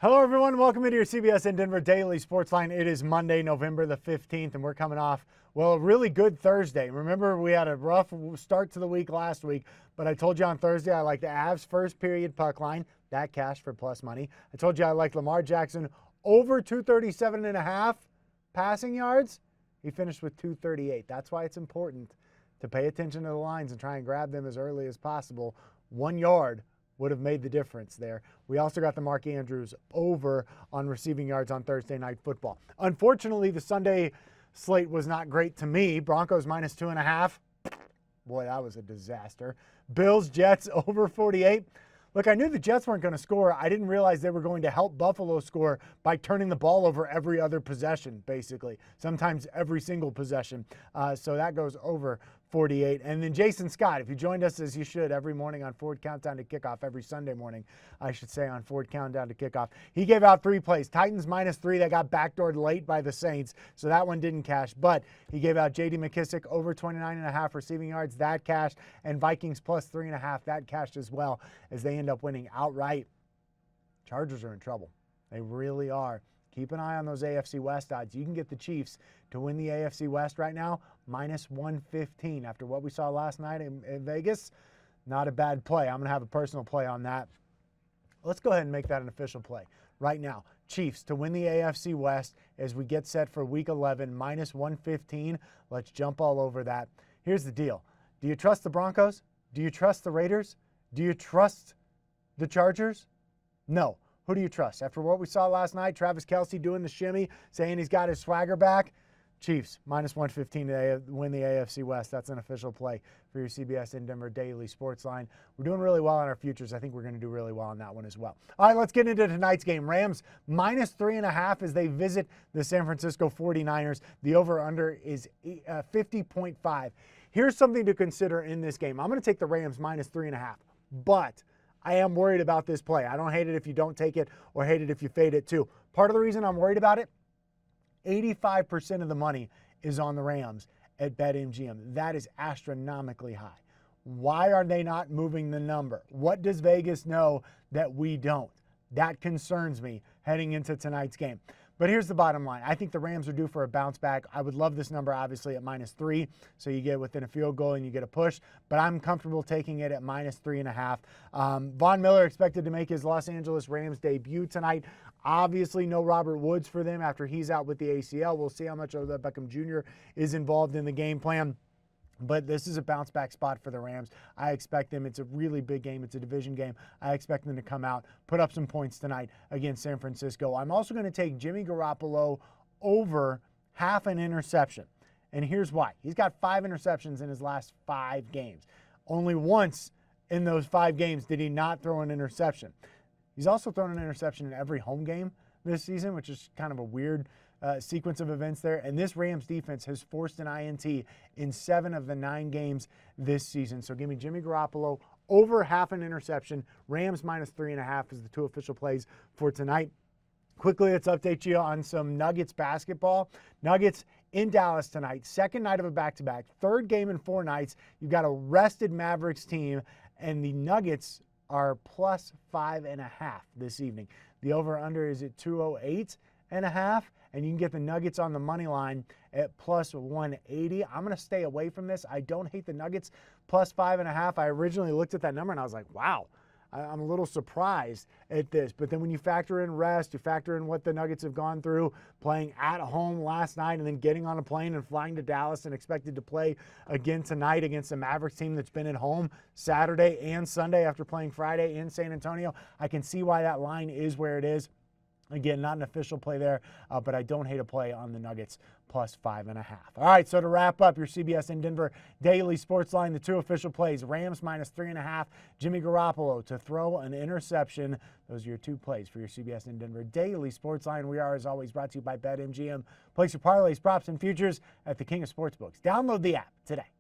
Hello, everyone. Welcome into your CBSN Denver Daily Sports Line. It is Monday, November the 15th, and we're coming off, well, a really good Thursday. Remember, we had a rough start to the week last week, but I told you on Thursday I like the Avs first period puck line. That cashed for plus money. I told you I like Lamar Jackson over 237.5 passing yards. He finished with 238. That's why it's important to pay attention to the lines and try and grab them as early as possible. 1 yard would have made the difference there. We also got the Mark Andrews over on receiving yards on Thursday Night Football. Unfortunately, the Sunday slate was not great to me. Broncos minus 2.5. Boy, that was a disaster. Bills, Jets over 48. Look, I knew the Jets weren't going to score. I didn't realize they were going to help Buffalo score by turning the ball over every other possession, basically. Sometimes every single possession. So that goes over 48. And then Jason Scott, if you joined us as you should every morning on Ford Countdown to Kickoff, every Sunday morning, I should say, on Ford Countdown to Kickoff, he gave out 3 plays. Titans -3, that got backdoored late by the Saints, so that one didn't cash. But he gave out J.D. McKissick over 29.5 receiving yards, that cashed, and Vikings plus 3.5, that cashed as well, as they end up winning outright. Chargers are in trouble. They really are. Keep an eye on those AFC West odds. You can get the Chiefs to win the AFC West right now, minus 115. After what we saw last night in Vegas, not a bad play. I'm going to have a personal play on that. Let's go ahead and make that an official play right now. Chiefs to win the AFC West as we get set for Week 11, minus 115. Let's jump all over that. Here's the deal. Do you trust the Broncos? Do you trust the Raiders? Do you trust the Chargers? No. Who do you trust? After what we saw last night, Travis Kelce doing the shimmy, saying he's got his swagger back. Chiefs, minus 115 to win the AFC West. That's an official play for your CBSN Denver Daily Sports Line. We're doing really well on our futures. I think we're going to do really well on that one as well. All right, let's get into tonight's game. Rams, minus 3.5 as they visit the San Francisco 49ers. The over-under is 50.5. Here's something to consider in this game. I'm going to take the Rams minus 3.5, but I am worried about this play. I don't hate it if you don't take it or hate it if you fade it too. Part of the reason I'm worried about it, 85% of the money is on the Rams at BetMGM. That is astronomically high. Why are they not moving the number? What does Vegas know that we don't? That concerns me heading into tonight's game. But here's the bottom line. I think the Rams are due for a bounce back. I would love this number, obviously, at -3, so you get within a field goal and you get a push. But I'm comfortable taking it at -3.5. Von Miller expected to make his Los Angeles Rams debut tonight. Obviously, no Robert Woods for them after he's out with the ACL. We'll see how much Odell Beckham Jr. is involved in the game plan. But this is a bounce-back spot for the Rams. I expect them. It's a really big game. It's a division game. I expect them to come out, put up some points tonight against San Francisco. I'm also going to take Jimmy Garoppolo over half an interception. And here's why. He's got 5 interceptions in his last 5 games. Only once in those 5 games did he not throw an interception. He's also thrown an interception in every home game this season, which is kind of a weird sequence of events there. And this Rams defense has forced an INT in 7 of the 9 games this season. So give me Jimmy Garoppolo over half an interception. Rams minus 3.5 is the 2 official plays for tonight. Quickly, let's update you on some Nuggets basketball. Nuggets in Dallas tonight, second night of a back-to-back, third game in 4 nights. You've got a rested Mavericks team, and the Nuggets are plus 5.5 this evening. The over-under is at 208.5. And you can get the Nuggets on the money line at plus 180. I'm going to stay away from this. I don't hate the Nuggets plus 5.5. I originally looked at that number and I was like, wow, I'm a little surprised at this. But then when you factor in rest, you factor in what the Nuggets have gone through, playing at home last night and then getting on a plane and flying to Dallas and expected to play again tonight against a Mavericks team that's been at home Saturday and Sunday after playing Friday in San Antonio, I can see why that line is where it is. Again, not an official play there, but I don't hate a play on the Nuggets plus 5.5. All right, so to wrap up your CBSN Denver Daily Sports Line, the 2 official plays, Rams minus 3.5, Jimmy Garoppolo to throw an interception. Those are your 2 plays for your CBSN Denver Daily Sports Line. We are, as always, brought to you by BetMGM. Place your parlays, props, and futures at the King of Sportsbooks. Download the app today.